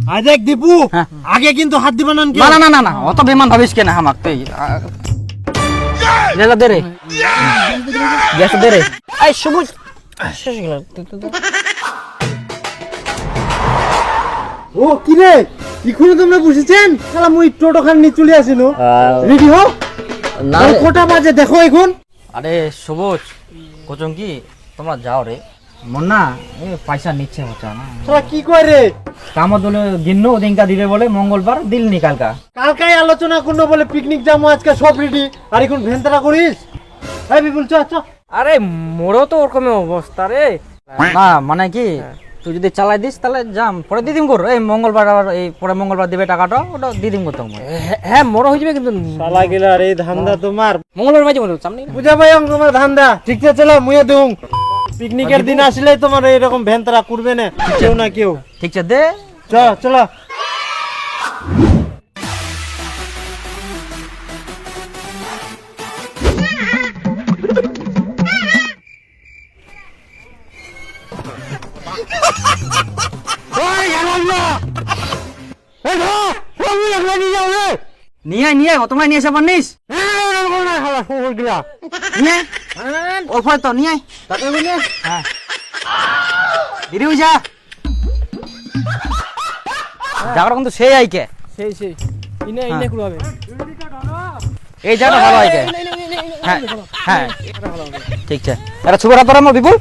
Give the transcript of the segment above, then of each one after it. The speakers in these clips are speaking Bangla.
আই দেখ দীপু আগে কিন্তু হাত দিবা না না না না না অত বেমান ভাবিস কেন হামাক তুই লেলা দে রে গ্যাস দে রে এই সবুজ শেষ গেল ও কি রে এখনো তোমরা বসেছেন শালা মুই টোটো খান নিয়ে চলে আসিনো রেডি হও না কটা বাজে দেখো এখন আরে সবুজ কোচং কি তোমরা যাও রে মন্না এ পয়সা নিচ্ছে হচ্ছে না শালা কি কই রে কাম দলে গিন্ন ওদিনকা দিবে বলে মঙ্গলবার দিল নি কালকা কালকাই আলোচনা করনো বলে পিকনিক যাবো আজকে সব রেডি আর এখন ভেন্তরা করিস এই বিপুল চ চ আরে মোরও তো ওরকম অবস্থা রে না মানে কি তুই যদি চালাই দিস তাহলে যাম পরে দিদিম কর এই মঙ্গলবার আবার এই পরে মঙ্গলবার দিবে টাকাটা ওটা দিদিম করতে হ্যাঁ মোরও হয়ে যাবে কিন্তু শালা গেলা রে ধান্দা তোমার মঙ্গলবার বাজে বলো সামনে বুঝা ভাই তোমার ধান্দা ঠিক আছে চলো মুয়ে দেউম পিকনিকের দিন আসলে তোমার এরকম ভেন্তরা করবে না কেউ না কেউ ঠিক আছে দে চলো নিয়ে নিয়ে তোমরা নিয়ে এসে পারিস নিয়ে অফার তো নিয়ে হ্যাঁ দিদি বুঝা জায়গাটা কিন্তু সেই আইকে সেই সেই ইনে ইনে কুলো হবে এই জায়গাটা ভালো আইকে হ্যাঁ হ্যাঁ ঠিক আছে এরা ছুবরা তোর আমার বিপুল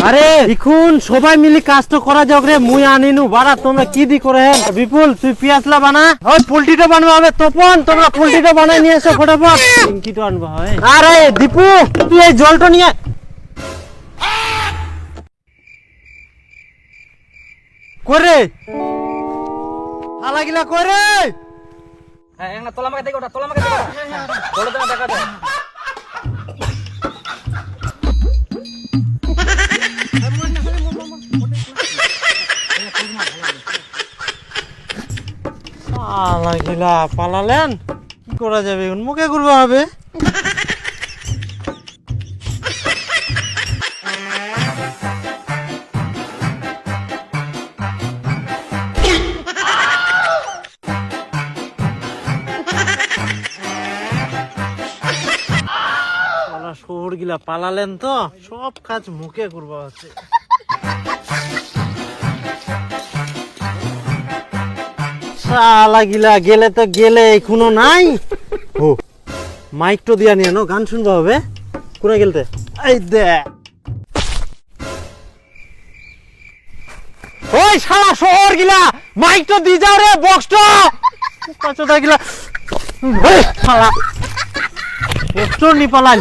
আরে এখন সবাই মিলে কাজটা করা যাক রে মুই আনিনু বাড়া তোমরা কি দি করে বিপুল তুই পিয়াসলা বানা ওই পোল্ট্রিটা বানাবো হবে তপন তোমরা পোল্ট্রিটা বানাই নিয়ে এসো ফটাফট পিঙ্কিটা আনবা হয় আরে দীপু তুই এই জলটা নিয়ে করে হালাগিলা করে হ্যাঁ না তোলা আমাকে দেখো ওটা তোলা আমাকে দেখো বলো তো দেখা যায় হালাগিলা পালালেন কি করা যাবে এখন মুখে করবা হবে শহর গিলা পালালেন তো সব কাজ মুখে করবা হচ্ছে শালা গিলা গেলে তো গেলে এখনো নাই ও মাইক তো দিয়া নিয়ে নো গান শুনবা হবে কোনে গেলতে এই দে ওই শালা শহর গিলা মাইক তো দি যাও রে বক্স তো পাঁচটা গিলা ওই শালা বক্স তো নি পালান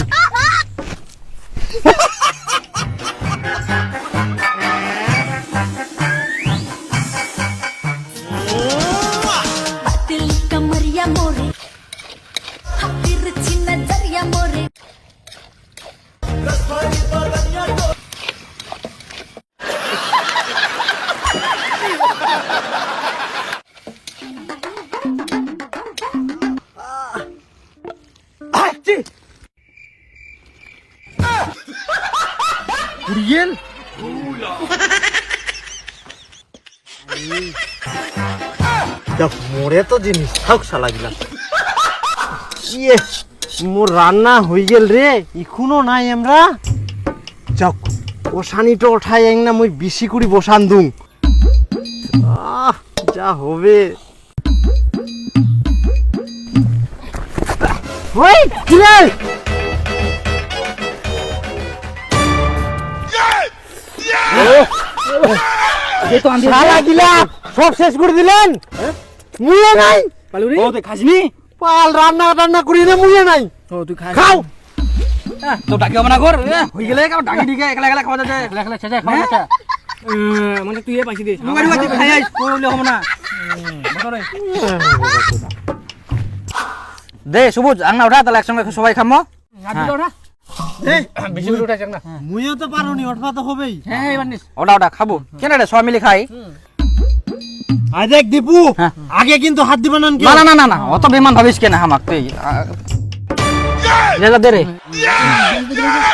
Kuriel. দেখ মোরে তো জিনিস থাক শালা গিলা ইয়ে মোর রান্না হই গেল রে এখনো নাই আমরা যাক বসানিটা উঠাই এক না মুই বেশি করে বসান দুম যা হবে ওই কিরে শালা গিলা সব শেষ করে দিলেন মুয়ে নাই পালুরি ও তুই খাসনি পাল রান্না করি না মুয়ে নাই ও তুই খাও তো ডাকি হবে না কর হই গেলে কেমন ডাকি দিকে একলা একলা খাওয়া যাচ্ছে একলা একলা ছেঁচা খাওয়া যাচ্ছে মানে তুই এ পাইছি দে মুগারি বাতি খাই আইস কোলে হবে না বসরে দে সবুজ আংনা ওঠা তাহলে একসঙ্গে সবাই খামো আদি ওটা এই বেশি করে উঠাইছ না মুইও তো পারোনি ওঠবা তো হবেই হ্যাঁ এবার নিস ওটা ওটা খাবো কেন রে সবাই মিলে খাই আই দেখ দীপু আগে কিন্তু হাত দিবা না না না না না অত বেমান ভাবিস কেন হামাক তুই লেলা দে রে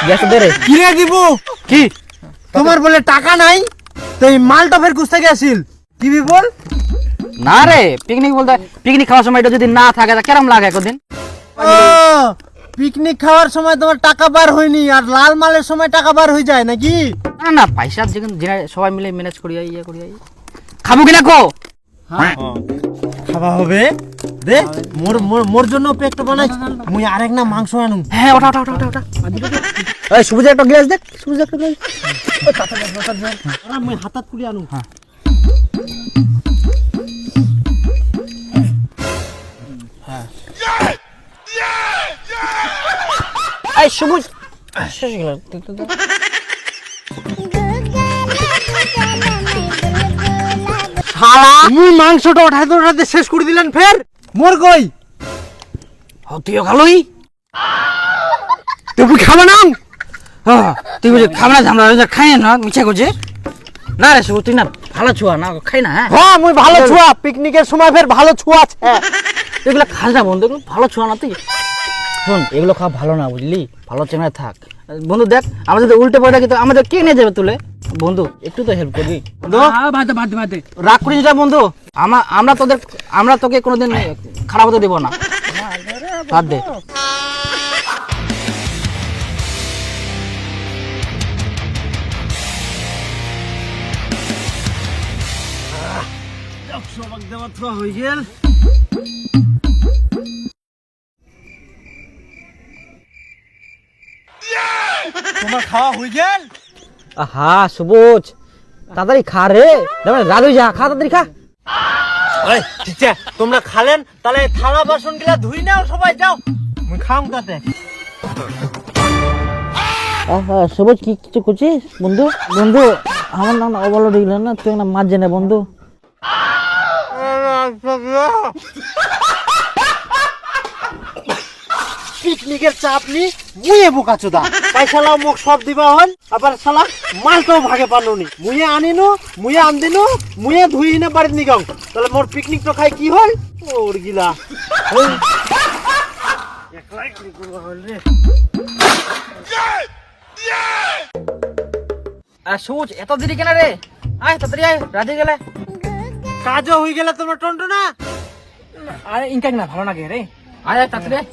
গ্যাস দে রে কি রে দীপু কি তোমার বলে টাকা নাই তো এই মালটা ফের কুছ থেকে আসিল কি বল না রে পিকনিক বলতে পিকনিক খাওয়ার সময় এটা যদি না থাকে তা কেরম লাগে একদিন? পিকনিক খাওয়ার সময় তোমার টাকা বার হয়নি আর লাল মালের সময় টাকা বার হয়ে যায় নাকি? না না পয়সা যেখানে সবাই মিলে ম্যানেজ করি ইয়ে করি খাবো কিনা কো? খাওয়া হবে দে মোর মোর মোর জন্য পেকটা বানাই মুই আরেক না মাংস আনু। হ্যাঁ ওটা ওটা ওটা ওটা এই সবুজ একটা গ্লাস দেখ সবুজ একটা গ্লাস মুই হাতাত তুলি আনু। এই সবুজ শেষ গেল শালা মুই মাংসটা ওঠাতে শেষ করে দিলেন ফের মোর কই তুইও খালোই তুই খাবে না? তুই বুঝে খাবে না ঝামলা খাই না মিছা করছে না রে সবুজ তুই না ভালো ছুয়া না খাই না হ্যাঁ হ্যাঁ মুই ভালো ছুয়া পিকনিকের সময় ফের ভালো ছুয়া আছে। এগুলো খাস না বন্ধু এগুলো ভালো ছুয়া না তুই শোন এগুলো খাওয়া ভালো না বুঝলি ভালো চেঙ্গায় থাক বন্ধু দেখ আমরা যদি উল্টে পড়ে থাকি তো আমাদের কে নিয়ে যাবে তুলে বন্ধু একটু তো হেল্প করবি বন্ধু বাদে বাদে বাদে রাগ করিস না বন্ধু আমরা তোকে কোনোদিন খারাপ হতে দেবো না বাদ দে হয়ে গেল তোমার খাওয়া হয়ে গেল? আহা সবুজ তাড়াতাড়ি খা রে রাধুই যা খা তাড়াতাড়ি খা ঠিক আছে তোমরা খালেন তাহলে থালা বাসন গুলা ধুই নাও সবাই যাও মুই খাম তাতে। সবুজ কি কিছু করছিস বন্ধু বন্ধু আমার নাম অবলো দিল না তুই না মাছ জেনে বন্ধু পিকনিকের চাপ নি মুয়ে বোকা চোদা পয়সা লাও মোক সব দিবা হল আবার শালা মালটাও ভাগে পানুনি মুয়ে আনিনু মুয়ে আনদিনু মুয়ে ধুই না বাড়িতে নিগাও তাহলে মোর পিকনিক তো খাই কি হল ওর গিলা একলাই কি করবা হল রে। সবুজ এত দেরি কেন রে আয় তাড়াতাড়ি আয় রাধে গেলে কাজও হয়ে গেলে তোমরা টন্টো না আরে ইনকাক না ভালো লাগে রে আয় আয় তাড়াতাড়ি আয়